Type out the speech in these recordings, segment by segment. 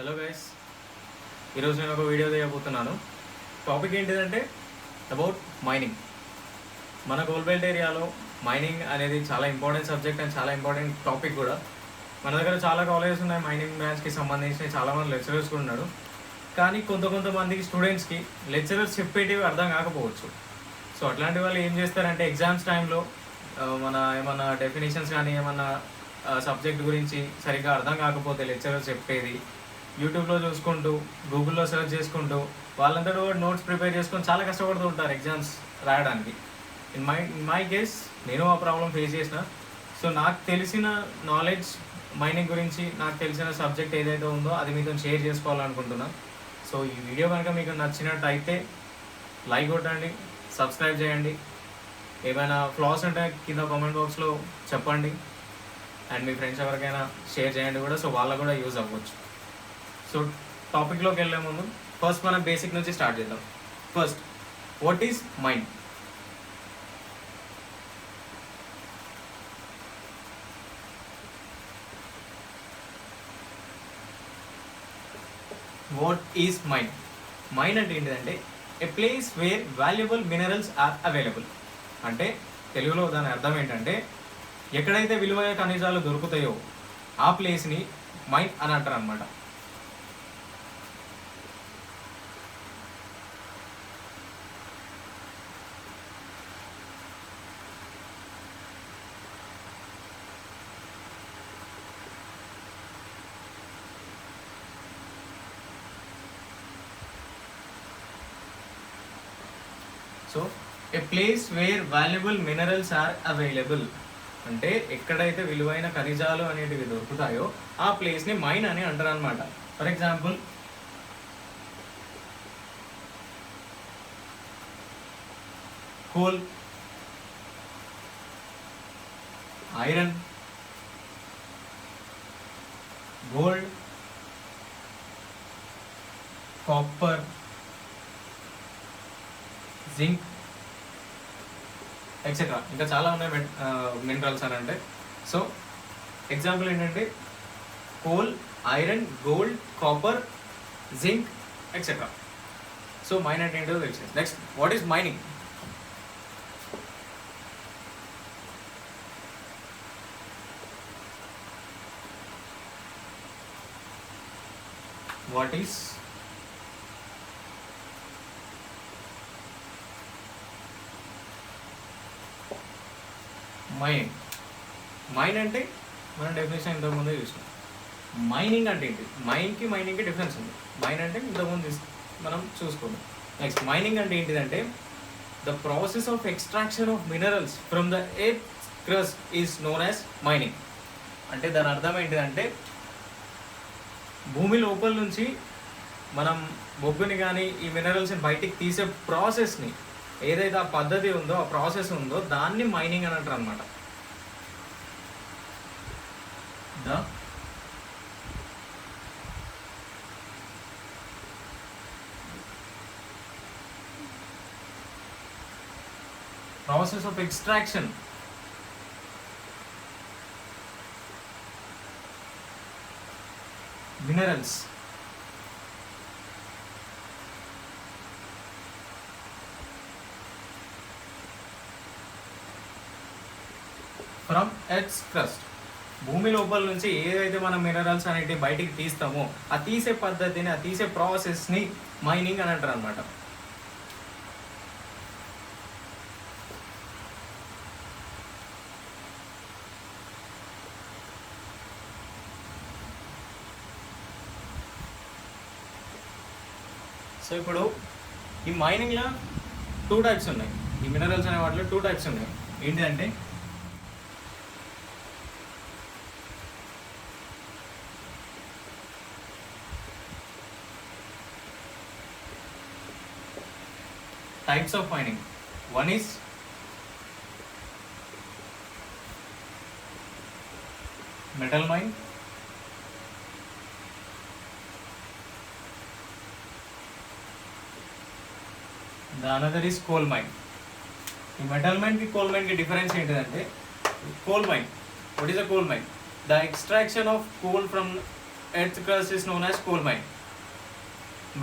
Hello guys, ఈరోజు నేను ఒక వీడియో తీయబోతున్నాను. టాపిక్ ఏంటిదంటే అబౌట్ మైనింగ్. మన గోల్బెల్ట్ ఏరియాలో మైనింగ్ అనేది చాలా ఇంపార్టెంట్ సబ్జెక్ట్ అండ్ చాలా ఇంపార్టెంట్ టాపిక్ కూడా. మన దగ్గర చాలా కాలేజెస్ ఉన్నాయి మైనింగ్ బ్రాంచ్కి సంబంధించిన, చాలామంది లెక్చరర్స్ కూడా ఉన్నారు. కానీ కొంతమందికి స్టూడెంట్స్కి లెక్చరర్స్ చెప్పేటివి అర్థం కాకపోవచ్చు. సో అట్లాంటి వాళ్ళు ఏం చేస్తారంటే ఎగ్జామ్స్ టైంలో మన ఏమన్నా డెఫినేషన్స్ కానీ ఏమన్నా సబ్జెక్ట్ గురించి సరిగ్గా అర్థం కాకపోతే లెక్చరర్ చెప్పేది యూట్యూబ్లో చూసుకుంటూ, గూగుల్లో సెర్చ్ చేసుకుంటూ వాళ్ళంతా నోట్స్ ప్రిపేర్ చేసుకొని చాలా కష్టపడుతూ ఉంటారు ఎగ్జామ్స్ రాయడానికి. ఇన్ మై కేస్ నేను ఆ ప్రాబ్లం ఫేస్ చేసిన. సో నాకు తెలిసిన నాలెడ్జ్ మైనింగ్ గురించి, నాకు తెలిసిన సబ్జెక్ట్ ఏదైతే ఉందో అది మీతో షేర్ చేసుకోవాలనుకుంటున్నా. సో ఈ వీడియో కనుక మీకు నచ్చినట్టయితే లైక్ కొట్టండి, సబ్స్క్రైబ్ చేయండి. ఏమైనా ఫ్లాస్ ఉంటే కింద కామెంట్ బాక్స్లో చెప్పండి. అండ్ మీ ఫ్రెండ్స్ ఎవరికైనా షేర్ చేయండి కూడా, సో వాళ్ళకు కూడా యూజ్ అవ్వచ్చు. సో టాపిక్లోకి వెళ్ళే ముందు ఫస్ట్ మనం బేసిక్ నుంచి స్టార్ట్ చేద్దాం. First, what is mine? What is mine? Mine అంటే ఏంటిదంటే a place where valuable minerals are available. అంటే తెలుగులో దాని అర్థం ఏంటంటే ఎక్కడైతే విలువైన ఖనిజాలు దొరుకుతాయో ఆ ప్లేస్ని మైండ్ అని అంటారు అనమాట. So a place where valuable minerals are available అంటే ఎక్కడైతే విలువైన ఖనిజాలు అనేటివి దొరుకుతాయో ఆ ప్లేస్ని మైన్ అని అంటారు అనమాట. For example, coal, iron, gold, copper, zinc etcetera. ఇంకా చాలా ఉన్నాయి మినరల్స్ అని అంటే. సో ఎగ్జాంపుల్ ఏంటంటే coal, iron, gold, copper, zinc etcetera. So mine అంటే ఏంటో తెలిసింది. Next, what is mining? What is mining? Mine అంటే మనం డెఫినేషన్ ఇంతకుముందే చూసాం. మైనింగ్ అంటే ఏంటి? మైనింగ్కి డిఫరెన్స్ ఉంది. మైన్ అంటే ఇంతకుముందు మనం చూసుకోండి. నెక్స్ట్, మైనింగ్ అంటే ఏంటిదంటే the process of extraction of minerals from the earth crust is known as mining. అంటే దాని అర్థం ఏంటిదంటే భూమి లోపల నుంచి మనం బొగ్గుని కానీ ఈ మినరల్స్ని బయటికి తీసే ప్రాసెస్ని, ఏదైతే ఆ పద్ధతి ఉందో, ఆ ప్రాసెస్ ఉందో, దాన్ని మైనింగ్ అని అంటారు అనమాట. The process of extraction minerals from earth's crust. భూమి లోపల నుంచి ఏదైతే మనం మినరల్స్ అనేవి బయటికి తీస్తామో ఆ తీసే పద్ధతిని, ఆ తీసే ప్రాసెస్ని మైనింగ్ అని అంటారు అనమాట. సో ఇప్పుడు ఈ మైనింగ్లో 2 టైప్స్ ఉన్నాయి. ఈ మినరల్స్ అనే వాటిలో 2 టైప్స్ ఉన్నాయి. ఏంటిదంటే types of mining. One is metal mine, the another is coal mine. ఈ మెటల్ మైన్ కి కోల్ మైన్ కి డిఫరెన్స్ ఏంటిదంటే, coal mine, what is a coal mine? The extraction of coal from earth crust is known as coal mine.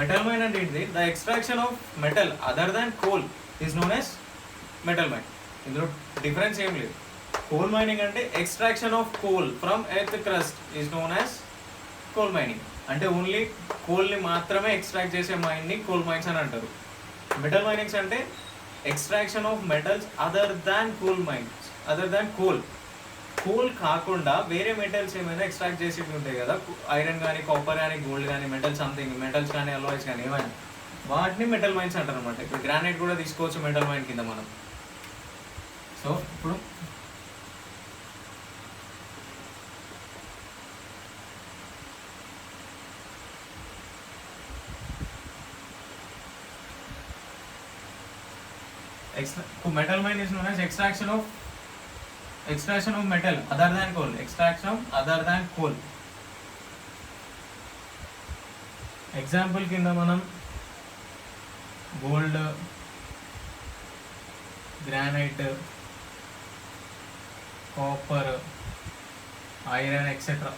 Metal mine అంటే ఏంటిది? The extraction of metal other than coal is known as metal mine. ఇందులో difference ఏం లేదు. Coal mining అంటే extraction of coal from earth crust is known as coal mining. అంటే only కోల్ని మాత్రమే extract చేసే మైన్ని కోల్ మైన్స్ అని అంటారు. మెటల్ మైనింగ్స్ అంటే extraction of metals other than coal mines, other than coal. Coal కాకుండా వేరే మెటల్స్ ఏమైనా ఎక్స్ట్రాక్ట్ చేసేవి ఉంటాయి కదా, ఐరన్ కానీ, కాపర్ కానీ, గోల్డ్ కానీ, మెటల్ సంథింగ్, మెటల్స్ కానీ, అలాయ్స్ కానీ ఏమైనా, వాటిని మెటల్ మైన్స్ అంటారు అనమాట. ఇప్పుడు గ్రానైట్ కూడా తీసుకోవచ్చు మెటల్ మైన్ కింద మనం. సో ఇప్పుడు metal mine is known as extraction of metal other than coal. Extraction other than coal. Example కింద మనం gold, granite, copper, iron etcetera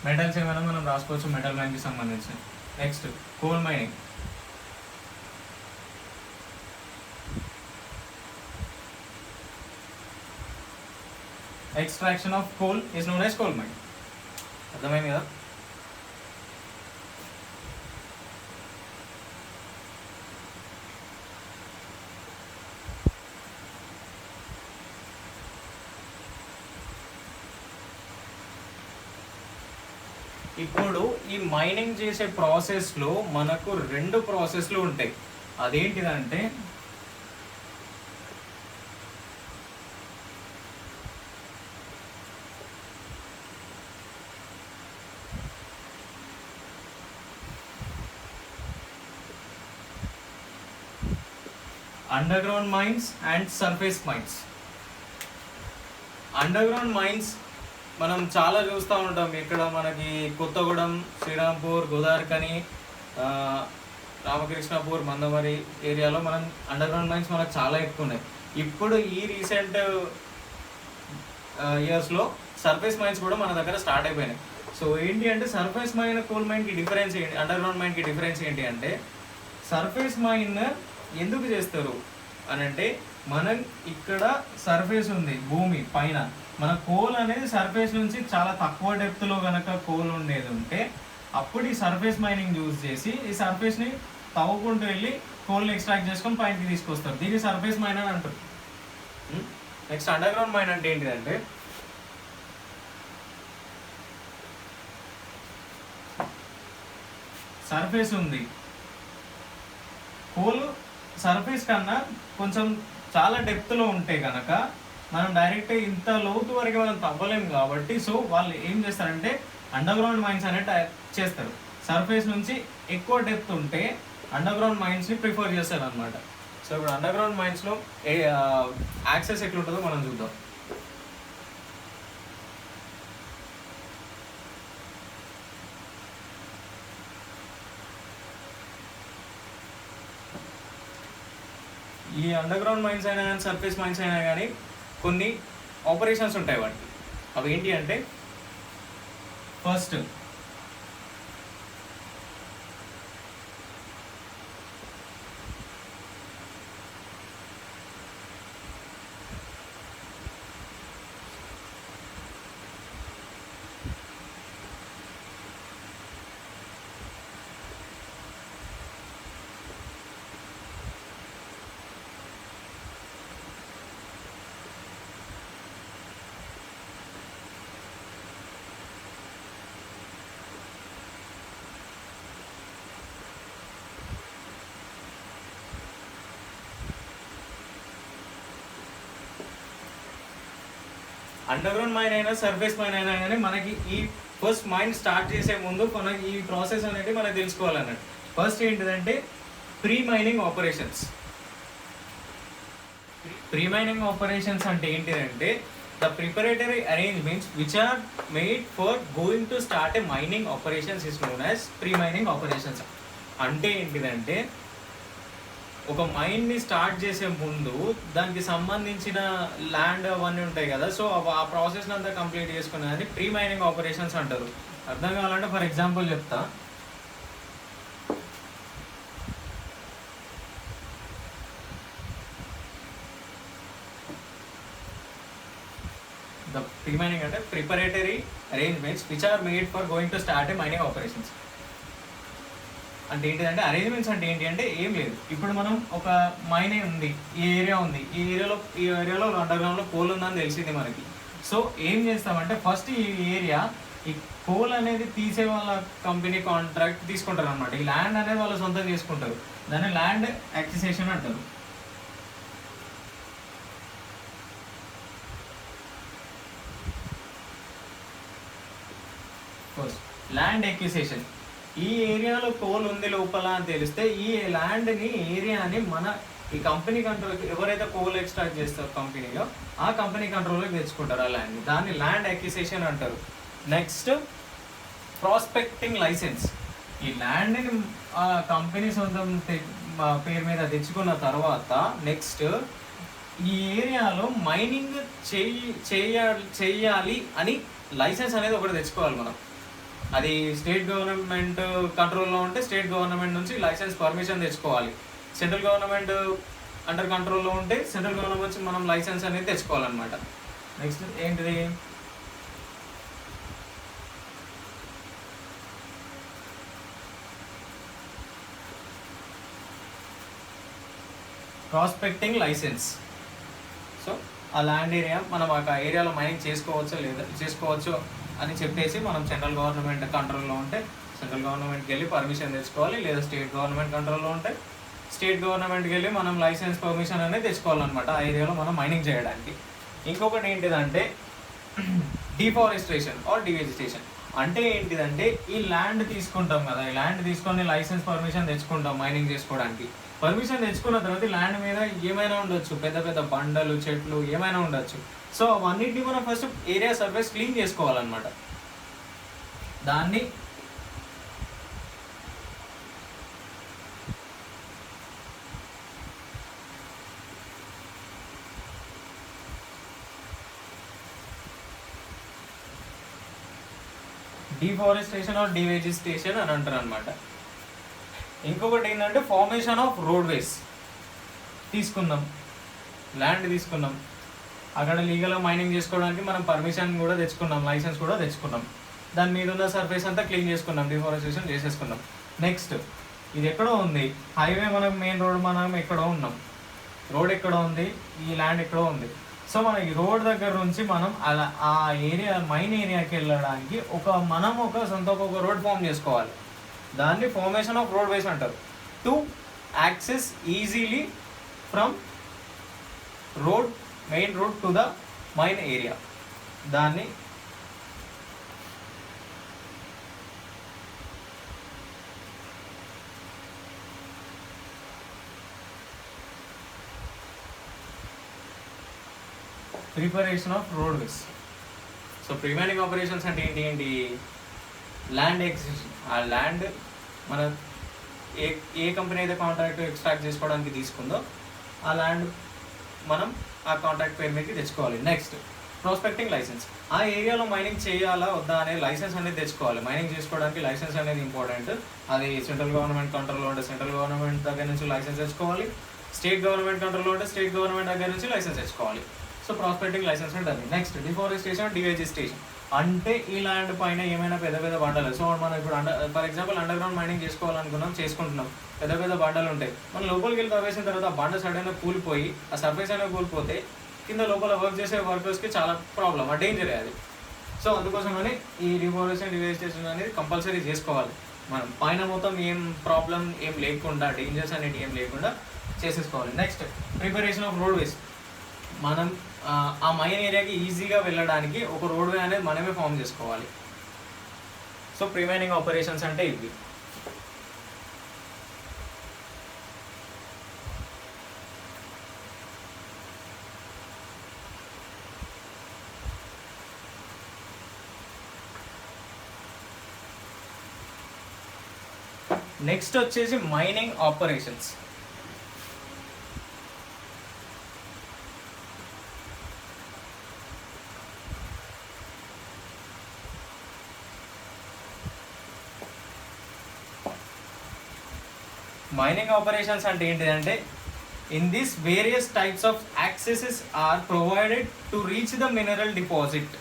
metals ఏమైనా మనం రాసుకోవచ్చు మెటల్ మైన్కి సంబంధించి. Next coal mining. Extraction of coal is known as coal mine. అర్థమైంది కదా? ఇప్పుడు ఈ మైనింగ్ చేసే ప్రాసెస్లో మనకు 2 ప్రాసెస్లు ఉంటాయి. అదేంటిదంటే underground mines and surface mines. Underground mines మనం చాలా చూస్తూ ఉంటాం. ఇక్కడ మనకి కొత్తగూడెం, శ్రీరాంపూర్, గోదావరిఖని, రామకృష్ణపూర్, మందమరి ఏరియాలో మనం అండర్గ్రౌండ్ మైన్స్ మనకు చాలా ఎక్కువ ఉన్నాయి. ఇప్పుడు ఈ రీసెంట్ ఇయర్స్లో సర్ఫేస్ మైన్స్ కూడా మన దగ్గర స్టార్ట్ అయిపోయినాయి. సో ఏంటి అంటే సర్ఫేస్ మైన్ కోల్ మైన్కి డిఫరెన్స్ ఏంటి, అండర్గ్రౌండ్ మైన్కి డిఫరెన్స్ ఏంటి అంటే, సర్ఫేస్ మైన్ ఎందుకు చేస్తారు అని అంటే, మనం ఇక్కడ సర్ఫేస్ ఉంది భూమి పైన, మన కోల్ అనేది సర్ఫేస్ నుంచి చాలా తక్కువ డెప్త్లో కనుక కోల్ ఉండేది ఉంటే అప్పుడు ఈ సర్ఫేస్ మైనింగ్ యూజ్ చేసి ఈ సర్ఫేస్ని తవ్వుకుంటూ వెళ్ళి కోల్ని ఎక్స్ట్రాక్ట్ చేసుకొని పైనకి తీసుకొస్తారు. దీన్ని సర్ఫేస్ మైన్ అని అంటారు. నెక్స్ట్ అండర్గ్రౌండ్ మైన్ అంటే ఏంటిదంటే, సర్ఫేస్ ఉంది, కోల్ సర్ఫేస్ కన్నా కొంచెం చాలా డెప్త్లో ఉంటే కనుక మనం డైరెక్ట్ ఇంత లోతు వరకు మనం తవ్వలేము కాబట్టి, సో వాళ్ళు ఏం చేస్తారంటే అండర్గ్రౌండ్ మైన్స్ అనేవి చేస్తారు. సర్ఫేస్ నుంచి ఎక్కువ డెప్త్ ఉంటే అండర్గ్రౌండ్ మైన్స్ని ప్రిఫర్ చేస్తారు అనమాట. సో ఇప్పుడు అండర్గ్రౌండ్ మైన్స్లో యాక్సెస్ ఎట్లుంటుందో మనం చూద్దాం. ఈ అండర్గ్రౌండ్ మైన్స్ అయినా కానీ సర్ఫేస్ మైన్స్ అయినా కానీ కొన్ని ఆపరేషన్స్ ఉంటాయి వాటికి. అవి ఏంటి అంటే, ఫస్ట్ అండర్గ్రౌండ్ మైన్ అయినా సర్ఫేస్ మైన్ అయినా కానీ మనకి ఈ ఫస్ట్ మైన్ స్టార్ట్ చేసే ముందు మనకి ఈ ప్రాసెస్ అనేది మనకు తెలుసుకోవాలన్నట్టు. ఫస్ట్ ఏంటిదంటే pre mining operations. Pre mining operations అంటే ఏంటిదంటే the preparatory arrangements which are made for going to start a mining operations is known as pre mining operations. అంటే ఏంటిదంటే ఒక మైన్ని స్టార్ట్ చేసే ముందు దానికి సంబంధించిన ల్యాండ్ అవన్నీ ఉంటాయి కదా, సో ఆ ప్రాసెస్ అంతా కంప్లీట్ చేసుకునేదాన్ని ప్రీ మైనింగ్ ఆపరేషన్స్ అంటారు. అర్థం కావాలంటే ఫర్ ఎగ్జాంపుల్ చెప్తా. ద ప్రీ మైనింగ్ అంటే preparatory arrangements which are made for going to start a mining operations. అంటే ఏంటిదంటే అరేంజ్మెంట్స్ అంటే ఏంటి అంటే ఏం లేదు. ఇప్పుడు మనం ఒక మైనే ఉంది, ఈ ఏరియా ఉంది, ఈ ఏరియాలో అండర్ గ్రౌండ్లో కోల్ ఉందని తెలిసింది మనకి. సో ఏం చేస్తామంటే ఫస్ట్ ఈ ఏరియా, ఈ కోల్ అనేది తీసే వాళ్ళ కంపెనీ కాంట్రాక్ట్ తీసుకుంటారు అనమాట. ఈ ల్యాండ్ అనేది వాళ్ళు సొంతం చేసుకుంటారు. దాన్ని ల్యాండ్ యాక్విజిషన్ అంటారు. First land acquisition. ఈ ఏరియాలో కోల్ ఉంది లోపల అని తెలిస్తే ఈ ల్యాండ్ని ఏరియాని మన ఈ కంపెనీ కంట్రోల్, ఎవరైతే కోల్ ఎక్స్ట్రాక్ట్ చేస్తారో కంపెనీలో ఆ కంపెనీ కంట్రోల్లోకి తెచ్చుకుంటారు ఆ ల్యాండ్ని. దాన్ని ల్యాండ్ అక్విజిషన్ అంటారు. Next prospecting licence. ఈ ల్యాండ్ని ఆ కంపెనీ సొంతం పేరు మీద తెచ్చుకున్న తర్వాత నెక్స్ట్ ఈ ఏరియాలో మైనింగ్ చేయాలి అని లైసెన్స్ అనేది ఒకటి తెచ్చుకోవాలి మనం. అది స్టేట్ గవర్నమెంట్ కంట్రోల్లో ఉంటే స్టేట్ గవర్నమెంట్ నుంచి లైసెన్స్ పర్మిషన్ తెచ్చుకోవాలి. సెంట్రల్ గవర్నమెంట్ అండర్ కంట్రోల్లో ఉంటే సెంట్రల్ గవర్నమెంట్ నుంచి మనం లైసెన్స్ అనేది తెచ్చుకోవాలన్నమాట. నెక్స్ట్ ఏంటిది, ప్రాస్పెక్టింగ్ లైసెన్స్. సో ఆ ల్యాండ్ ఏరియా మనం ఆ ఏరియాలో మైనింగ్ చేసుకోవచ్చో లేదా చేసుకోవచ్చు అని చెప్పేసి మనం సెంట్రల్ గవర్నమెంట్ కంట్రోల్లో ఉంటే సెంట్రల్ గవర్నమెంట్కి వెళ్ళి పర్మిషన్ తెచ్చుకోవాలి, లేదా స్టేట్ గవర్నమెంట్ కంట్రోల్లో ఉంటే స్టేట్ గవర్నమెంట్కి వెళ్ళి మనం లైసెన్స్ పర్మిషన్ అనేది తెచ్చుకోవాలన్నమాట ఆ ఏరియాలో మనం మైనింగ్ చేయడానికి. ఇంకొకటి ఏంటిదంటే డిఫారెస్ట్రేషన్ ఆర్ డివెజిటేషన్. అంటే ఏంటిదంటే ఈ ల్యాండ్ తీసుకుంటాం కదా, ఈ ల్యాండ్ తీసుకొని లైసెన్స్ పర్మిషన్ తెచ్చుకుంటాం మైనింగ్ చేసుకోవడానికి. పర్మిషన్ తెచ్చుకున్న తర్వాత ల్యాండ్ మీద ఏమైనా ఉండొచ్చు, పెద్ద పెద్ద బండలు, చెట్లు ఏమైనా ఉండొచ్చు. సో అవన్నిటిని మనం ఫస్ట్ ఏరియా సర్ఫేస్ క్లీన్ చేసుకోవాలన్నమాట. దాన్ని డిఫారెస్టేషన్ ఆర్ డివెజిటేషన్ అని అంటారు అనమాట. ఇంకొకటి ఏంటంటే ఫార్మేషన్ ఆఫ్ రోడ్వేస్. తీసుకున్నాం ల్యాండ్, తీసుకున్నాం అక్కడ లీగల్గా మైనింగ్ చేసుకోవడానికి మనం పర్మిషన్ కూడా తెచ్చుకున్నాం, లైసెన్స్ కూడా తెచ్చుకున్నాం. దాని మీద ఉన్న సర్ఫేస్ అంతా క్లీన్ చేసుకున్నాం, డిఫారెస్టేషన్ చేసేసుకున్నాం. నెక్స్ట్ ఇది ఎక్కడో ఉంది హైవే, మనం మెయిన్ రోడ్ మనం ఎక్కడో ఉన్నాం, రోడ్ ఎక్కడో ఉంది, ఈ ల్యాండ్ ఎక్కడో ఉంది. సో మన ఈ రోడ్ దగ్గర నుంచి మనం అలా ఆ ఏరియా మైన్ ఏరియాకి వెళ్ళడానికి మనం సొంత ఒక రోడ్ ఫామ్ చేసుకోవాలి. దాన్ని ఫార్మేషన్ ఆఫ్ రోడ్ వేస్ అంటారు. To access easily from road main road to the mine area. దాన్ని preparation of road ways. So pre mining operations అంటే ఏంటి, ల్యాండ్ ఎక్విజిషన్. ఆ ల్యాండ్ మన ఏ కంపెనీ అయితే కాంట్రాక్ట్ ఎక్స్ట్రాక్ట్ చేసుకోవడానికి తీసుకుందో ఆ ల్యాండ్ మనం ఆ కాంట్రాక్ట్ పేరు మీదకి తెచ్చుకోవాలి. Next prospecting licence. ఆ ఏరియాలో మైనింగ్ చేయాలా వద్దా అనే లైసెన్స్ అనేది తెచ్చుకోవాలి. మైనింగ్ చేసుకోవడానికి లైసెన్స్ అనేది ఇంపార్టెంట్. అది సెంట్రల్ గవర్నమెంట్ కంట్రోల్లో ఉంటే సెంట్రల్ గవర్నమెంట్ దగ్గర నుంచి లైసెన్స్ తెచ్చుకోవాలి, స్టేట్ గవర్నమెంట్ కంట్రోల్లో ఉంటే స్టేట్ గవర్నమెంట్ దగ్గర నుంచి లైసెన్స్ తెచ్చుకోవాలి. సో ప్రాస్పెక్టింగ్ లైసెన్స్ ఉంటుంది. Next deforestation, devegetation. అంటే ఈ ల్యాండ్ పైన ఏమైనా పెద్ద పెద్ద బండలు, సో మనం ఇప్పుడు for example under ground mining చేసుకోవాలనుకున్నాం, చేసుకుంటున్నాం, పెద్ద పెద్ద బండలు ఉంటాయి. మనం లోపలికి వెళ్ళి తవ్వేసిన తర్వాత ఆ బండ సడన్గా కూలిపోయి ఆ సర్ఫేస్ అయినా కూలిపోతే కింద లోపల వర్క్ చేసే వర్కర్స్కి చాలా ప్రాబ్లం, ఆ డేంజరే అది. సో అందుకోసమని ఈ డిఫారెస్టేషన్, డివెజిటేషన్ అనేది కంపల్సరీ చేసుకోవాలి. మనం పైన మొత్తం ఏం ప్రాబ్లం ఏం లేకుండా, డేంజర్స్ అనేవి ఏం లేకుండా చేసేసుకోవాలి. నెక్స్ట్ ప్రిపరేషన్ ఆఫ్ రోడ్ వేస్. మనం ఆ మైన్ ఏరియాకి ఈజీగా వెళ్ళడానికి ఒక రోడ్వే అనేది మనమే ఫామ్ చేసుకోవాలి. సో ప్రీ మైనింగ్ ఆపరేషన్స్ అంటే ఇవి. నెక్స్ట్ వచ్చేసి మైనింగ్ ఆపరేషన్స్. మైనింగ్ ఆపరేషన్స్ అంటే ఏంటిదంటే in this various types of accesses are provided to reach the mineral deposit.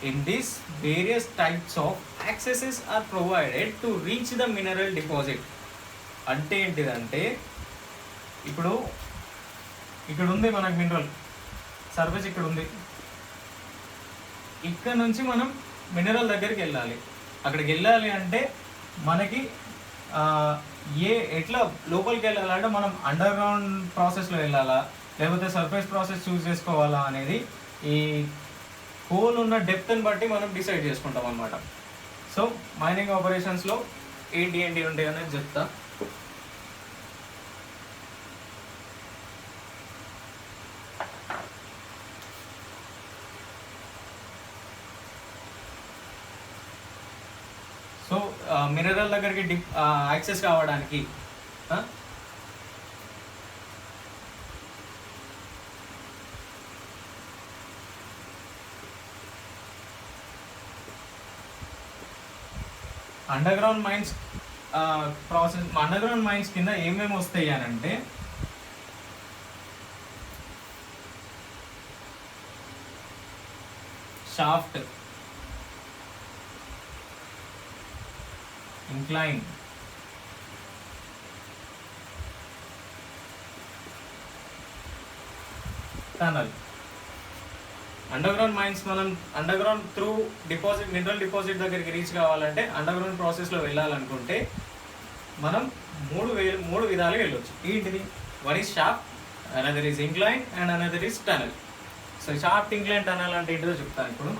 In this various types of accesses are provided to reach the mineral deposit అంటే ఏంటిదంటే ఇప్పుడు ఇక్కడ ఉంది మనకు mineral surface, ఇక్కడ ఉంది, ఇక్కడ నుంచి మనం మినరల్ దగ్గరికి వెళ్ళాలి. అక్కడికి వెళ్ళాలి అంటే మనకి ఎట్లా లోపలికి వెళ్ళాలంటే మనం అండర్ గ్రౌండ్ ప్రాసెస్లో వెళ్ళాలా లేకపోతే సర్ఫేస్ ప్రాసెస్ చూస్ చేసుకోవాలా అనేది ఈ హోల్ ఉన్న డెప్త్ని బట్టి మనం డిసైడ్ చేసుకుంటాం అన్నమాట. సో మైనింగ్ ఆపరేషన్స్లో ఏంటి ఉంటాయి అనేది చెప్తా. సో మినరల్ దగ్గరికి యాక్సెస్ కావడానికి under ground mines process, under ground mines కింద ఏమేమి వస్తాయి అని అంటే shaft, incline, tunnel. Under ground mines మనం under ground through deposit mineral deposit దగ్గరికి రీచ్ కావాలంటే అండర్ గ్రౌండ్ ప్రాసెస్లో వెళ్ళాలనుకుంటే మనం మూడు విధాలుగా వెళ్ళొచ్చు. ఏంటిది? One is shaft, another is incline and another is tunnel. So shaft, incline, tunnel అంటే ఏంటిదో చెప్తాను ఇప్పుడు.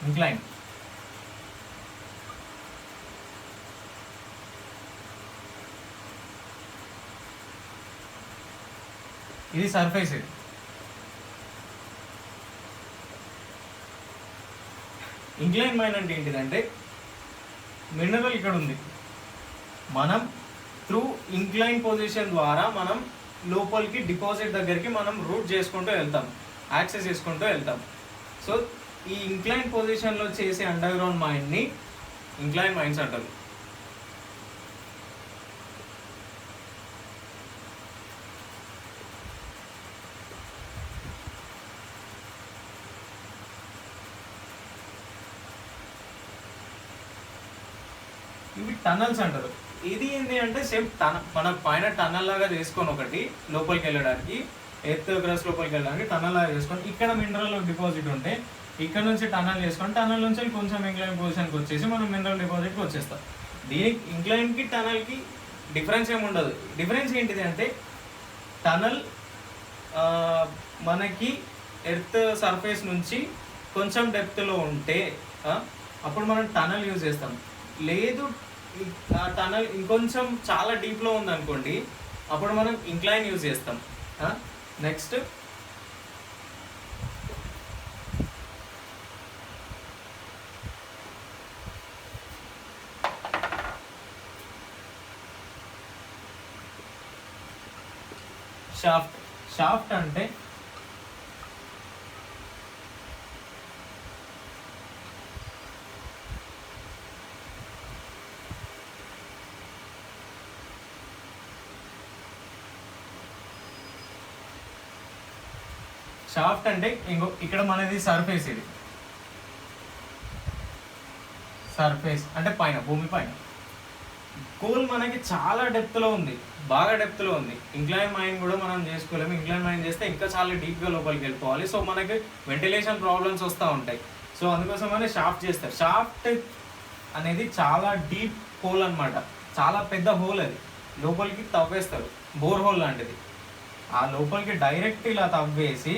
ఇంక్లైన్ ఇది సర్ఫేస్. ఇది ఇంక్లైన్ మైన్ అంటే ఏంటిదంటే మినరల్ ఇక్కడ ఉంది, మనం త్రూ ఇంక్లైన్ పొజిషన్ ద్వారా మనం లోపలికి డిపాజిట్ దగ్గరికి మనం రూట్ చేసుకుంటూ వెళ్తాం, యాక్సెస్ చేసుకుంటూ వెళ్తాం. సో ఈ ఇంక్లైన్ పొజిషన్లో చేసే అండర్ గ్రౌండ్ మైన్ని ఇంక్లైన్ మైన్స్ అంటారు. ఇవి టనల్స్ అంటారు. ఇది ఏంటి అంటే సేమ్ మన పైన టనల్ లాగా చేసుకొని ఒకటి లోపలికి వెళ్ళడానికి, ఎర్త్ గ్రస్ లోపలికి వెళ్ళడానికి టనల్ లాగా చేసుకొని ఇక్కడ మినరల్ డిపాజిట్ ఉంటే ఇక్కడ నుంచి టనల్ చేసుకొని టనల్ నుంచి కొంచెం ఇంక్లైన్ పొజిషన్కి వచ్చేసి మనం మినరల్ డిపాజిట్కి వచ్చేస్తాం. దీనికి ఇంక్లైన్కి టనల్కి డిఫరెన్స్ ఏమి ఉండదు. డిఫరెన్స్ ఏంటిది అంటే టనల్ మనకి ఎర్త్ సర్ఫేస్ నుంచి కొంచెం డెప్త్లో ఉంటే అప్పుడు మనం టనల్ యూజ్ చేస్తాం. లేదు టనల్ ఇంకొంచెం చాలా డీప్లో ఉందనుకోండి అప్పుడు మనం ఇంక్లైన్ యూజ్ చేస్తాం. Next shaft. షాఫ్ట్ అంటే షాఫ్ట్ అంటే ఇంకో ఇక్కడ మనది సర్ఫేస్, ఇది సర్ఫేస్ అంటే పైన భూమి పైన. కోల్ మనకి చాలా డెప్త్లో ఉంది, బాగా డెప్త్లో ఉంది. ఇంక్లైన్ మైన్ కూడా మనం చేసుకోలేము. ఇంక్లైన్ మైన్ చేస్తే ఇంకా చాలా డీప్గా లోపలికి వెళ్ళిపోవాలి. సో మనకి వెంటిలేషన్ ప్రాబ్లమ్స్ వస్తూ ఉంటాయి. సో అందుకోసమనే షాఫ్ట్ చేస్తారు. షాఫ్ట్ అనేది చాలా డీప్ హోల్ అనమాట, చాలా పెద్ద హోల్. అది లోపలికి తవ్వేస్తారు, బోర్ హోల్ లాంటిది. ఆ లోపలికి డైరెక్ట్ ఇలా తవ్వేసి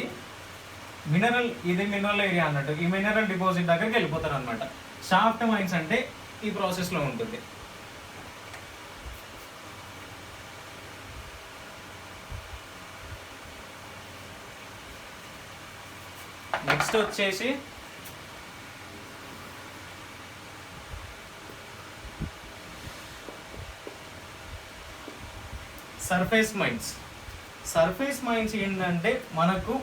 మినరల్, ఇది మినరల్ ఏరియా అన్నట్టు, ఈ మినరల్ డిపాజిట్ దగ్గరికి వెళ్ళిపోతారు అనమాట. షాఫ్ట్ మైన్స్ అంటే ఈ ప్రాసెస్లో ఉంటుంది. నెక్స్ట్ వచ్చేసి సర్ఫేస్ మైన్స్. సర్ఫేస్ మైన్స్ ఏంటంటే మనకు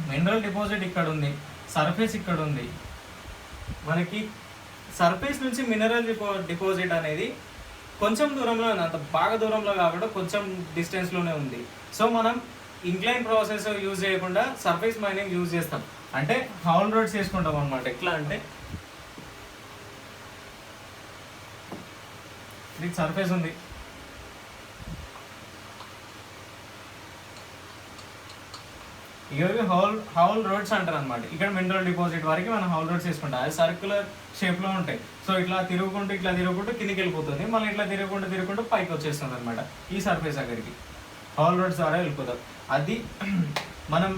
మినరల్ డిపాజిట్ ఇక్కడ ఉంది, సర్ఫేస్ ఇక్కడ ఉంది. మనకి సర్ఫేస్ నుంచి మినరల్ డిపాజిట్ అనేది కొంచెం దూరంలో ఉంది, అంత బాగా దూరంలో కాకుండా కొంచెం డిస్టెన్స్లోనే ఉంది. సో మనం ఇంక్లైన్ ప్రాసెస్ యూజ్ చేయకుండా సర్ఫేస్ మైనింగ్ యూజ్ చేస్తాం. అంటే హౌల్ రోడ్స్ చేసుకుంటాం అనమాట. ఎట్లా అంటే ఇది సర్ఫేస్ ఉంది, ఇవి హౌల్ రోడ్స్ అంటారు అనమాట. ఇక్కడ మినరల్ డిపాజిట్ వరకు మనం హౌల్ రోడ్స్ చేసుకుంటాం. అది సర్క్యులర్ షేప్లో ఉంటాయి. సో ఇట్లా తిరుగుకుంటూ కిందికి వెళ్ళిపోతుంది, మళ్ళీ ఇట్లా తిరుగుకుంటూ పైకి వచ్చేస్తుంది అనమాట. ఈ సర్ఫేస్ దగ్గరికి హౌల్ రోడ్స్ ద్వారా వెళ్ళిపోతాం. అది మనం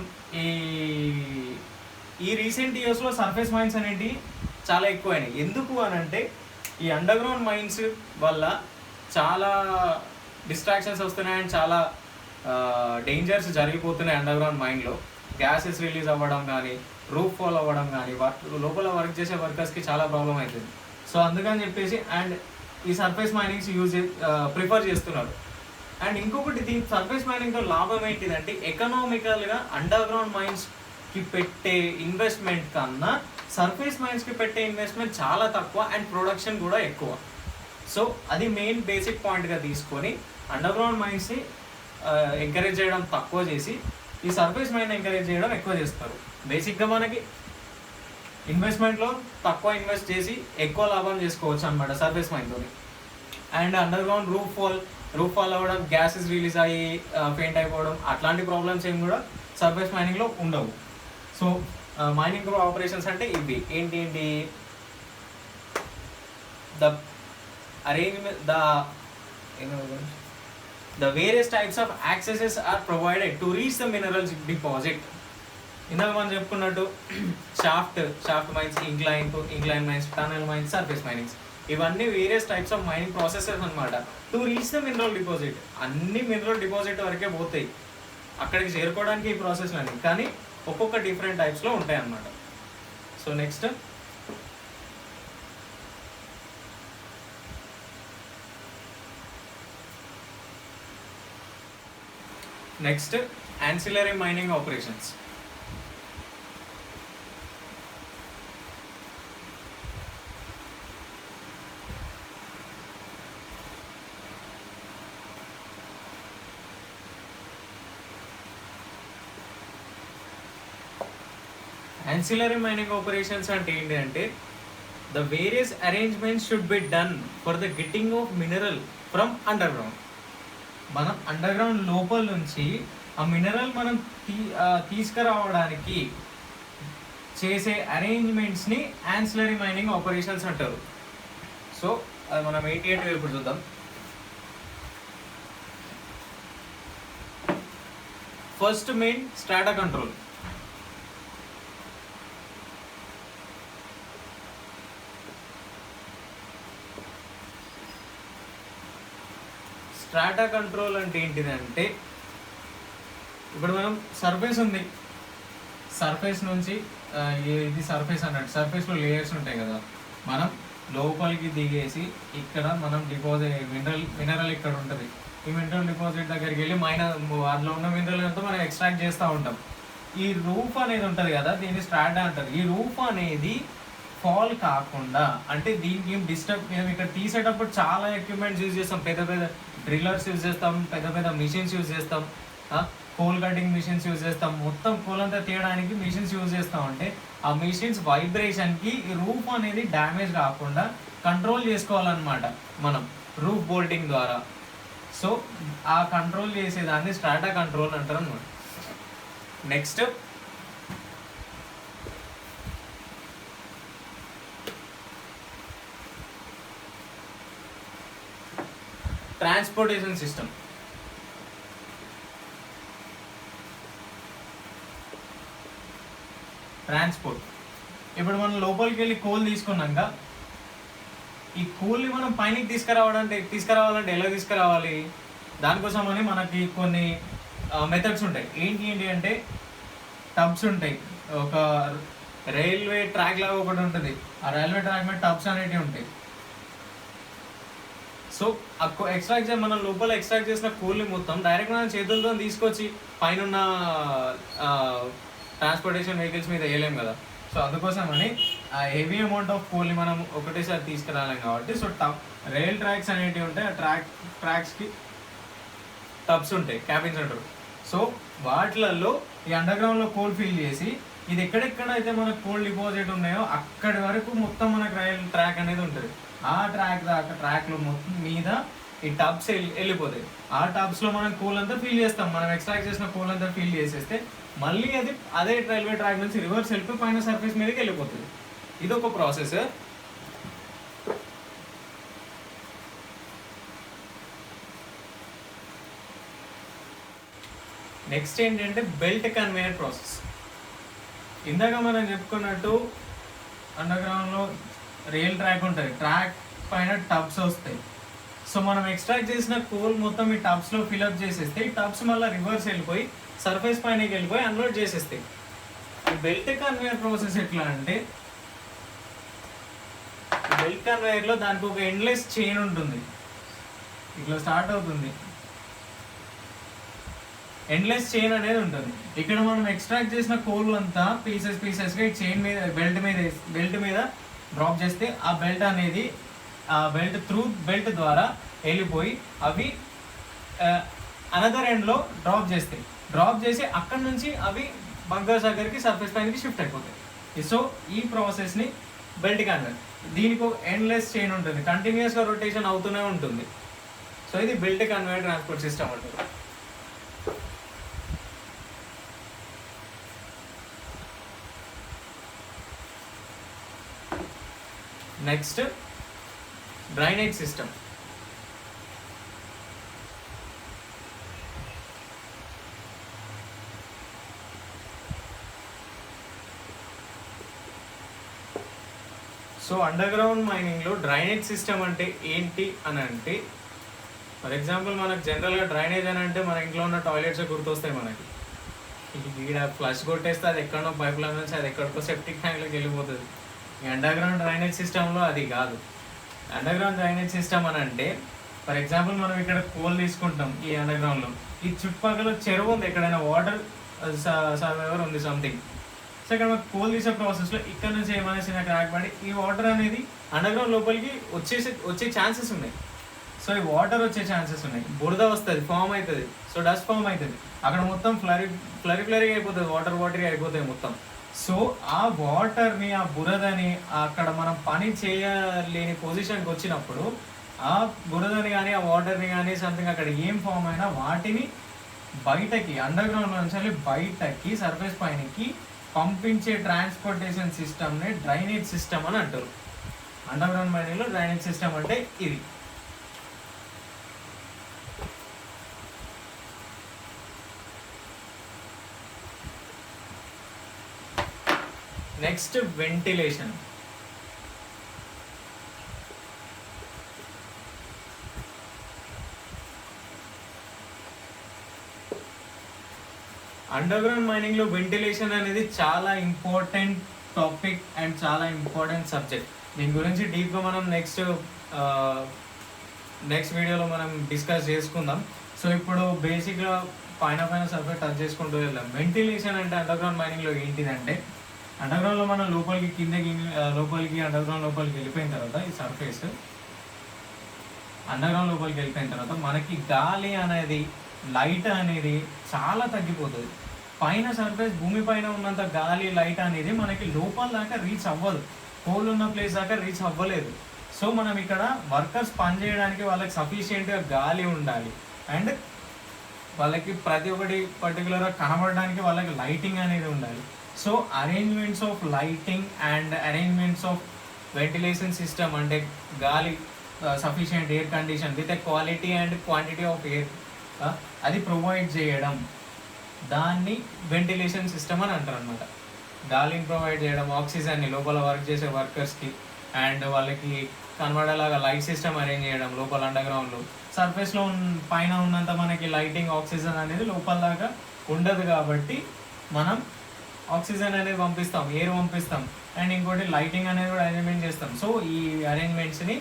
ఈ రీసెంట్ ఇయర్స్లో సర్ఫేస్ మైన్స్ అనేవి చాలా ఎక్కువైనాయి. ఎందుకు అని అంటే ఈ అండర్ గ్రౌండ్ మైన్స్ వల్ల చాలా డిస్ట్రాక్షన్స్ వస్తున్నాయి అండ్ చాలా డేంజర్స్ జరిగిపోతున్నాయి. అండర్ గ్రౌండ్ మైన్లో గ్యాసెస్ రిలీజ్ అవ్వడం కానీ, రూఫ్ ఫాల్ అవ్వడం కానీ, లోపల వర్క్ చేసే వర్కర్స్కి చాలా ప్రాబ్లం అవుతుంది. సో అందుకని చెప్పేసి అండ్ ఈ సర్ఫేస్ మైనింగ్స్ ప్రిఫర్ చేస్తున్నారు. అండ్ ఇంకొకటి దీని సర్ఫేస్ మైనింగ్తో లాభం ఏంటిదంటే ఎకనామికల్గా అండర్ గ్రౌండ్ మైన్స్కి పెట్టే ఇన్వెస్ట్మెంట్ కన్నా సర్ఫేస్ మైన్స్కి పెట్టే ఇన్వెస్ట్మెంట్ చాలా తక్కువ అండ్ ప్రొడక్షన్ కూడా ఎక్కువ. సో అది మెయిన్ బేసిక్ పాయింట్గా తీసుకొని అండర్ గ్రౌండ్ మైన్స్ని ఎంకరేజ్ చేయడం తక్కువ చేసి ఈ సర్ఫేస్ మైన్ ఎంకరేజ్ చేయడం ఎక్కువ చేస్తారు. బేసిక్గా మనకి ఇన్వెస్ట్మెంట్లో తక్కువ ఇన్వెస్ట్ చేసి ఎక్కువ లాభం చేసుకోవచ్చు అనమాట సర్ఫేస్ మైన్తో. And under ground roof fall అవ్వడం, గ్యాసెస్ రిలీజ్ అయ్యి పెయింట్ అయిపోవడం అట్లాంటి ప్రాబ్లమ్స్ ఏం కూడా సర్ఫేస్ మైనింగ్లో ఉండవు. సో మైనింగ్ ఆపరేషన్స్ అంటే ఇవి ఏంటి the arrangement the various types of accesses are provided to reach the minerals deposit. ఇందాక మనం చెప్పుకున్నట్టు shaft mines, incline mines, tunnel mines, surface minings, ఇవన్నీ various types of mining processes అనమాట. To reach the mineral deposit అన్ని mineral deposit వరకే పోతాయి, అక్కడికి చేరుకోవడానికి ఈ ప్రాసెస్లు అన్నీ, కానీ ఒక్కొక్క డిఫరెంట్ టైప్స్లో ఉంటాయి అన్నమాట. So next ancillary mining operations. Ancillary mining operations అంటే ఏంటి అంటే the various arrangements should be done for the getting of mineral from underground. మనం అండర్ గ్రౌండ్ లోపల నుంచి ఆ మినరల్ మనం తీసుకురావడానికి చేసే అరేంజ్మెంట్స్ని యాన్సిలరీ మైనింగ్ ఆపరేషన్స్ అంటారు. సో అది మనం 88 ఇప్పుడు చూద్దాం. First main strata control. Strata control అంటే ఏంటిదంటే ఇప్పుడు మనం సర్ఫేస్ ఉంది, సర్ఫేస్ నుంచి ఇది సర్ఫేస్ అన్నట్టు, సర్ఫేస్లో లేయర్స్ ఉంటాయి కదా, మనం లోపలికి దిగేసి ఇక్కడ మనం మినరల్ ఇక్కడ ఉంటుంది. ఈ మినరల్ డిపాజిట్ దగ్గరికి వెళ్ళి అందులో ఉన్న మినరల్ అంతా మనం ఎక్స్ట్రాక్ట్ చేస్తూ ఉంటాం. ఈ రూఫ్ అనేది ఉంటుంది కదా, దీన్ని స్ట్రాటా అంటారు. ఈ రూఫ్ అనేది ఫాల్ కాకుండా అంటే దీనికి ఏం డిస్టర్బ్, మేము ఇక్కడ తీసేటప్పుడు చాలా ఎక్విప్మెంట్స్ యూజ్ చేస్తాం, పెద్ద డ్రిల్లర్స్ యూజ్ చేస్తాం, పెద్ద మిషన్స్ యూజ్ చేస్తాం, కోల్ కటింగ్ మిషన్స్ యూజ్ చేస్తాం. మొత్తం కోల్ అంతా తీయడానికి మిషన్స్ యూజ్ చేస్తాం. అంటే ఆ మిషన్స్ వైబ్రేషన్కి ఈ రూఫ్ అనేది డ్యామేజ్ కాకుండా కంట్రోల్ చేసుకోవాలన్నమాట మనం రూఫ్ బోల్టింగ్ ద్వారా. సో ఆ కంట్రోల్ చేసేదాన్ని స్ట్రాటా కంట్రోల్ అంటారు అన్నమాట. Next transportation system. ట్రాన్స్పోర్ట్ ఇప్పుడు మనం లోపలికి వెళ్ళి కోల్ తీసుకున్నాక ఈ కోల్ని మనం పైనకి తీసుకురావాలంటే ఎలా తీసుకురావాలి, దానికోసం అని మనకి కొన్ని మెథడ్స్ ఉంటాయి. ఏంటి అంటే టబ్స్ ఉంటాయి, ఒక రైల్వే ట్రాక్ లాగా ఒకటి ఉంటుంది, ఆ రైల్వే ట్రాక్ మీద టబ్స్ అనేటివి ఉంటాయి. సో ఎక్స్ట్రాక్ట్ మనం లోపల ఎక్స్ట్రాక్ట్ చేసిన కూల్ని మొత్తం డైరెక్ట్ మనం చేతులతో తీసుకొచ్చి పైన ట్రాన్స్పోర్టేషన్ వెహికల్స్ మీద వేయలేం కదా. సో అందుకోసమని ఆ హెవీ అమౌంట్ ఆఫ్ కూల్ని మనం ఒకటేసారి తీసుకురాలేం కాబట్టి సో రైల్ ట్రాక్స్ అనేటివి ఉంటాయి. ఆ ట్రాక్స్కి టబ్స్ ఉంటాయి, క్యాబిన్స్ అంటారు. సో వాటిలలో ఈ అండర్ గ్రౌండ్లో కోల్ ఫిల్ చేసి ఇది ఎక్కడెక్కడైతే మనకు కోల్ డిపాజిట్ ఉన్నాయో అక్కడి వరకు మొత్తం మనకు రైల్ ట్రాక్ అనేది ఉంటుంది. ఆ ట్రాక్లో మొత్తం మీద ఈ టబ్స్ వెళ్ళిపోతాయి. ఆ టబ్స్లో మనం కూల్ అంతా ఫిల్ చేస్తాం. మనం ఎక్స్ట్రాక్ట్ చేసిన కూల్ అంతా ఫిల్ చేసేస్తే మళ్ళీ అదే రైల్వే ట్రాక్ నుంచి రివర్స్ వెళ్ళిపోయి పైన సర్ఫేస్ మీదకి వెళ్ళిపోతుంది. ఇది ఒక ప్రాసెస్. నెక్స్ట్ ఏంటంటే బెల్ట్ కన్వేయర్ ప్రాసెస్. ఇందాక మనం చెప్పుకున్నట్టు అండర్ గ్రౌండ్లో రైల్ ట్రాక్ ఉంటుంది, ట్రాక్ పైన టబ్స్ వస్తాయి. సో మనం ఎక్స్ట్రాక్ట్ చేసిన కోల్ మొత్తం ఈ టబ్స్లో ఫిల్అప్ చేసేస్తే ఈ టబ్స్ మళ్ళీ రివర్స్ వెళ్ళిపోయి సర్ఫేస్ పైనకి వెళ్ళిపోయి అన్లోడ్ చేసేస్తాయి. ఈ బెల్ట్ కన్వేయర్ ప్రాసెస్ ఎట్లా అంటే బెల్ట్ కన్వేయర్లో దానికి ఒక ఎండ్లెస్ చైన్ ఉంటుంది. ఇట్లా స్టార్ట్ అవుతుంది, ఎండ్లెస్ చైన్ అనేది ఉంటుంది. ఇక్కడ మనం ఎక్స్ట్రాక్ట్ చేసిన కోల్ అంతా పీసెస్గా ఈ చైన్ మీద బెల్ట్ మీద డ్రాప్ చేస్తే ఆ బెల్ట్ ద్వారా వెళ్ళిపోయి అవి అనదర్ ఎండ్లో డ్రాప్ చేసి అక్కడ నుంచి అవి బంకర్స్ దగ్గరికి సర్ఫేస్ పైనకి షిఫ్ట్ అయిపోతాయి. సో ఈ ప్రాసెస్ని బెల్ట్ కన్వేయర్. దీనికి ఒక ఎండ్లెస్ చైన్ ఉంటుంది, కంటిన్యూస్గా రొటేషన్ అవుతూనే ఉంటుంది. సో ఇది బెల్ట్ కన్వేయర్ ట్రాన్స్పోర్ట్ సిస్టమ్ అంటారు. Next drainage system. So under ground మైనింగ్లో డ్రైనేజ్ సిస్టమ్ అంటే ఏంటి అని అంటే, ఫర్ ఎగ్జాంపుల్ మనకు జనరల్గా డ్రైనేజ్ అని అంటే మన ఇంట్లో ఉన్న టాయిలెట్స్ గుర్తొస్తాయి మనకి. ఈడ ఫ్లష్ కొట్టేస్తే అది ఎక్కడో పైప్ లైన్ నుంచి అది ఎక్కడికో సెప్టిక్ ట్యాంక్లోకి వెళ్ళిపోతుంది. ఈ అండర్ గ్రౌండ్ డ్రైనేజ్ సిస్టంలో అది కాదు. అండర్ గ్రౌండ్ డ్రైనేజ్ సిస్టమ్ అని అంటే ఫర్ ఎగ్జాంపుల్ మనం ఇక్కడ కోల్ తీసుకుంటాం ఈ అండర్ గ్రౌండ్లో, ఈ చుట్టుపక్కల చెరువు ఉంది, ఎక్కడైనా వాటర్ సర్వైవర్ ఉంది సంథింగ్. సో ఇక్కడ మనకు కోల్ తీసే ప్రాసెస్లో ఇక్కడ నుంచి ఏమైనా చిన్న క్రాక్ పడి ఈ వాటర్ అనేది అండర్ గ్రౌండ్ లోపలికి వచ్చే ఛాన్సెస్ ఉన్నాయి. సో ఈ వాటర్ వచ్చే ఛాన్సెస్ ఉన్నాయి, బురద వస్తుంది, ఫామ్ అవుతుంది, సో డస్ట్ ఫామ్ అవుతుంది, అక్కడ మొత్తం ఫ్లరీ అయిపోతుంది, వాటర్ అయిపోతాయి మొత్తం. సో ఆ వాటర్ని, ఆ బురదని అక్కడ మనం పని చేయలేని పొజిషన్కి వచ్చినప్పుడు ఆ బురదని కానీ ఆ వాటర్ని కానీ సంథింగ్ అక్కడ ఏం ఫామ్ అయినా వాటిని బయటకి అండర్ గ్రౌండ్ నుంచి బయటకి సర్ఫేస్ పైనకి పంపించే ట్రాన్స్పోర్టేషన్ సిస్టమ్ని డ్రైనేజ్ సిస్టమ్ అని అంటారు. అండర్ గ్రౌండ్ మైనింగ్లో డ్రైనేజ్ సిస్టమ్ అంటే ఇది. Next ventilation. అండర్ గ్రౌండ్ మైనింగ్లో వెంటిలేషన్ అనేది చాలా ఇంపార్టెంట్ టాపిక్ అండ్ చాలా ఇంపార్టెంట్ సబ్జెక్ట్. దీని గురించి డీప్గా మనం నెక్స్ట్ వీడియోలో మనం డిస్కస్ చేసుకుందాం. సో ఇప్పుడు బేసిక్గా పైన సర్ఫేస్ టచ్ చేసుకుంటూ వెళ్దాం. వెంటిలేషన్ అంటే అండర్ గ్రౌండ్ మైనింగ్లో ఏంటిదంటే, అండర్ గ్రౌండ్లో మనం లోపలికి అండర్ గ్రౌండ్ లోపలికి వెళ్ళిపోయిన తర్వాత ఈ సర్ఫేస్ అండర్ గ్రౌండ్ లోపలికి వెళ్ళిపోయిన తర్వాత మనకి గాలి అనేది, లైట్ అనేది చాలా తగ్గిపోతుంది. పైన సర్ఫేస్ భూమి పైన ఉన్నంత గాలి, లైట్ అనేది మనకి లోపల దాకా రీచ్ అవ్వదు, కోల్ ఉన్న ప్లేస్ దాకా రీచ్ అవ్వలేదు. సో మనం ఇక్కడ వర్కర్స్ పని చేయడానికి వాళ్ళకి సఫిషియెంట్గా గాలి ఉండాలి అండ్ వాళ్ళకి ప్రతి ఒక్కటి పర్టికులర్గా కనబడడానికి వాళ్ళకి లైటింగ్ అనేది ఉండాలి. So arrangements of lighting and arrangements of ventilation system అంటే గాలి, sufficient air condition with a quality and quantity of air అది ప్రొవైడ్ చేయడం, దాన్ని వెంటిలేషన్ సిస్టమ్ అని అంటారు అనమాట. గాలిని ప్రొవైడ్ చేయడం, ఆక్సిజన్ని లోపల వర్క్ చేసే వర్కర్స్కి అండ్ వాళ్ళకి కనబడేలాగా లైట్ సిస్టమ్ అరేంజ్ చేయడం లోపల అండర్ గ్రౌండ్లో. సర్ఫేస్లో పైన ఉన్నంత మనకి లైటింగ్, ఆక్సిజన్ అనేది లోపల దాకా ఉండదు కాబట్టి మనం ఆక్సిజన్ అనేది పంపిస్తాం, ఎయిర్ పంపిస్తాం అండ్ ఇంకోటి లైటింగ్ అనేది కూడా అరేంజ్మెంట్ చేస్తాం. సో ఈ అరేంజ్మెంట్స్ని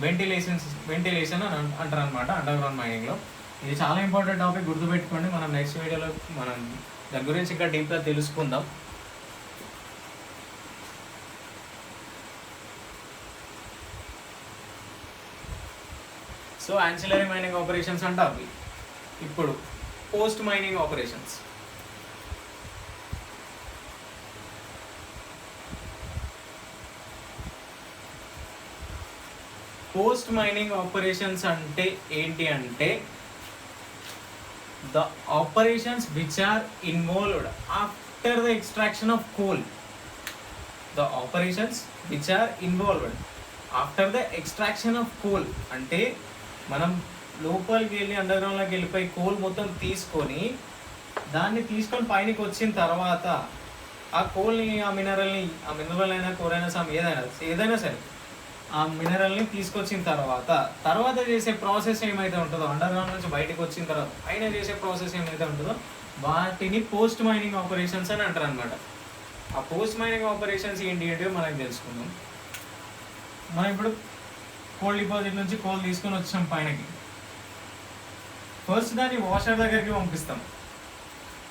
వెంటిలేషన్ అని అంటారు అనమాట అండర్ గ్రౌండ్ మైనింగ్లో. ఇది చాలా ఇంపార్టెంట్ టాపిక్, గుర్తుపెట్టుకోండి. మనం నెక్స్ట్ వీడియోలో మనం దాని గురించి ఇంకా డీప్గా తెలుసుకుందాం. సో యాన్సిలరీ మైనింగ్ ఆపరేషన్స్ అంటే అవి. ఇప్పుడు post mining operations. Post mining operations అంటే ఏంటి అంటే the operations which are involved after the extraction of coal. The operations which are involved after the extraction of coal అంటే మనం లోపలికి వెళ్ళి అండర్ గ్రౌండ్లోకి వెళ్ళిపోయి కోల్ మొత్తం తీసుకొని దాన్ని తీసుకొని పైనకి వచ్చిన తర్వాత ఆ కోల్ని ఆ మినరల్ అయినా కోర్ అయినా ఏదైనా సరే ఆ మినరల్ని తీసుకొచ్చిన తర్వాత చేసే ప్రాసెస్ ఏమైతే ఉంటుందో, అండర్ గ్రౌండ్ నుంచి బయటకు వచ్చిన తర్వాత పైన చేసే ప్రాసెస్ ఏమైతే ఉంటుందో వాటిని పోస్ట్ మైనింగ్ ఆపరేషన్స్ అని అంటారు అనమాట. ఆ పోస్ట్ మైనింగ్ ఆపరేషన్స్ ఏంటి అంటే మనకు తెలుసుకుందాం. మనం ఇప్పుడు కోల్ డిపాజిట్ నుంచి కోల్ తీసుకొని వచ్చాం పైనకి. ఫస్ట్ దాన్ని వాషర్ దగ్గరికి పంపిస్తాం.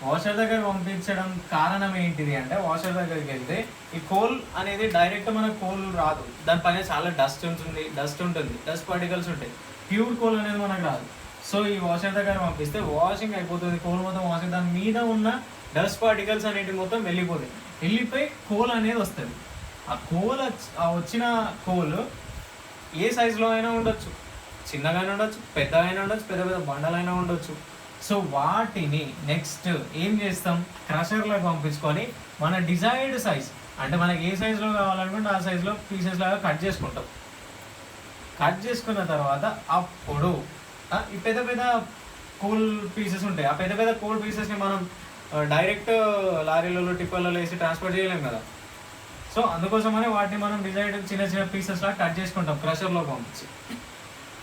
వాషర్ దగ్గర పంపించడం కారణం ఏంటిది అంటే, వాషర్ దగ్గరికి వెళ్తే ఈ కోల్ అనేది డైరెక్ట్ మనకు కోల్ రాదు, దానిపైన చాలా డస్ట్ పార్టికల్స్ ఉంటాయి. ప్యూర్ కోల్ అనేది మనకు రాదు. సో ఈ వాషర్ దగ్గర పంపిస్తే వాషింగ్ అయిపోతుంది, కోల్ మొత్తం వాషింగ్, దాని మీద ఉన్న డస్ట్ పార్టికల్స్ అనేవి మొత్తం వెళ్ళిపోయి కోల్ అనేది వస్తుంది. ఆ వచ్చిన కోల్ ఏ సైజులో అయినా ఉండొచ్చు, చిన్నగానే ఉండొచ్చు, పెద్దగైనా ఉండొచ్చు, పెద్ద పెద్ద బండలైనా ఉండొచ్చు. సో వాటిని నెక్స్ట్ ఏం చేస్తాం, క్రషర్లోకి పంపించుకొని మన డిజైర్డ్ సైజ్ అంటే మనకి ఏ సైజులో కావాలనుకుంటే ఆ సైజులో పీసెస్ లాగా కట్ చేసుకుంటాం. కట్ చేసుకున్న తర్వాత అప్పుడు ఈ పెద్ద పెద్ద కోల్ పీసెస్ ఉంటాయి. ఆ పెద్ద పెద్ద కోల్ పీసెస్ని మనం డైరెక్ట్ లారీలలో టిప్పర్లలో వేసి ట్రాన్స్పోర్ట్ చేయలేం కదా. సో అందుకోసమని వాటిని మనం డిజైర్డ్ చిన్న చిన్న పీసెస్ లాగా కట్ చేసుకుంటాం క్రషర్లోకి పంపించి.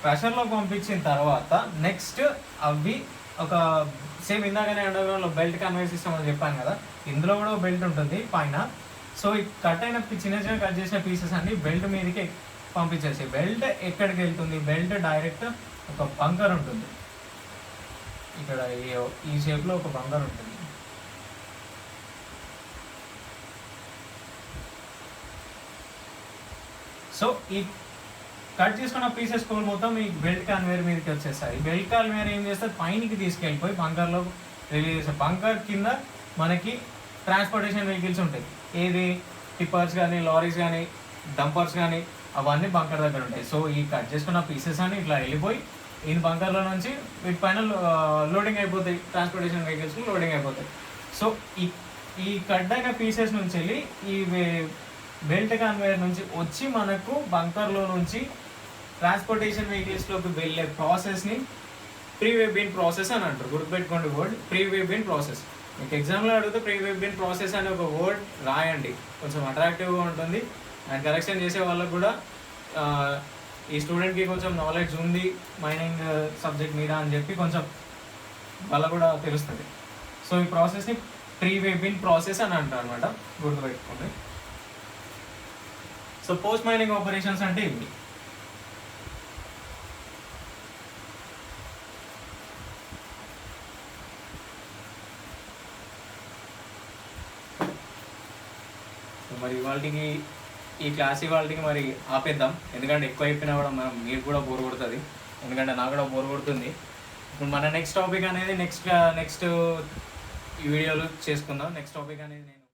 క్రషర్లోకి పంపించిన తర్వాత నెక్స్ట్ అవి ఒక సేమ్ ఇందాకనే అండర్ గ్రౌండ్లో బెల్ట్ కన్వేయర్ సిస్టమ్ అని చెప్పాను కదా, ఇందులో కూడా బెల్ట్ ఉంటుంది పైన. సో ఈ కట్ అయిన చిన్న కట్ చేసిన పీసెస్ అన్ని బెల్ట్ మీదకి పంపించేసి, బెల్ట్ ఎక్కడికి వెళ్తుంది, బెల్ట్ డైరెక్ట్ ఒక బంకర్ ఉంటుంది ఇక్కడ, ఈ షేప్లో ఒక బంకర్ ఉంటుంది. సో ఈ కట్ చేసుకున్న పీసెస్ కోల్ మొత్తం ఈ బెల్ట్ కన్వేయర్ మీదకి వచ్చేస్తాయి. బెల్ట్ కన్వేయర్ ఏం చేస్తే పైనకి తీసుకెళ్ళిపోయి బంకర్లో రిలీజ్ చేస్తారు. బంకర్ కింద మనకి ట్రాన్స్పోర్టేషన్ వెహికల్స్ ఉంటాయి, ఏది టిప్పర్స్ కానీ, లారీస్ కానీ, డంపర్స్ కానీ, అవన్నీ బంకర్ దగ్గర ఉంటాయి. సో ఈ కట్ చేసుకున్న పీసెస్ అని ఇట్లా వెళ్ళిపోయి ఈ బంకర్లో నుంచి వీటిపైన లోడింగ్ అయిపోతాయి, ట్రాన్స్పోర్టేషన్ వెహికల్స్కి లోడింగ్ అయిపోతాయి. సో ఈ కట్ అయిన పీసెస్ నుంచి వెళ్ళి ఈ బెల్ట్ కన్వేయర్ నుంచి వచ్చి మనకు బంకర్లో నుంచి ట్రాన్స్పోర్టేషన్ వెహికల్స్లోకి వెళ్ళే ప్రాసెస్ని ప్రీ వెబిన్ ప్రాసెస్ అని అంటారు. గుర్తుపెట్టుకోండి వర్డ్ ప్రీ వెబిన్ ప్రాసెస్. మీకు ఎగ్జామ్లో అడిగితే ప్రీ వెబిన్ ప్రాసెస్ అనే ఒక వర్డ్ రాయండి, కొంచెం అట్రాక్టివ్గా ఉంటుంది. అండ్ కరెక్షన్ చేసే వాళ్ళకు కూడా ఈ స్టూడెంట్కి కొంచెం నాలెడ్జ్ ఉంది మైనింగ్ సబ్జెక్ట్ మీద అని చెప్పి కొంచెం వాళ్ళకు కూడా తెలుస్తుంది. సో ఈ ప్రాసెస్ని ప్రీ వెబిన్ ప్రాసెస్ అని అంటారు అనమాట, గుర్తుపెట్టుకోండి. సో పోస్ట్ మైనింగ్ ఆపరేషన్స్ అంటే ఇవి. మరి ఇవాళకి ఈ క్లాస్ మరి ఆపేద్దాం, ఎందుకంటే ఎక్కువ అయిపోయినా కూడా మీరు కూడా బోర్ కొడుతుంది, ఎందుకంటే నాకు కూడా బోర్ కొడుతుంది. ఇప్పుడు మన నెక్స్ట్ టాపిక్ అనేది నెక్స్ట్ ఈ వీడియోలో చేసుకుందాం. నెక్స్ట్ టాపిక్ అనేది నేను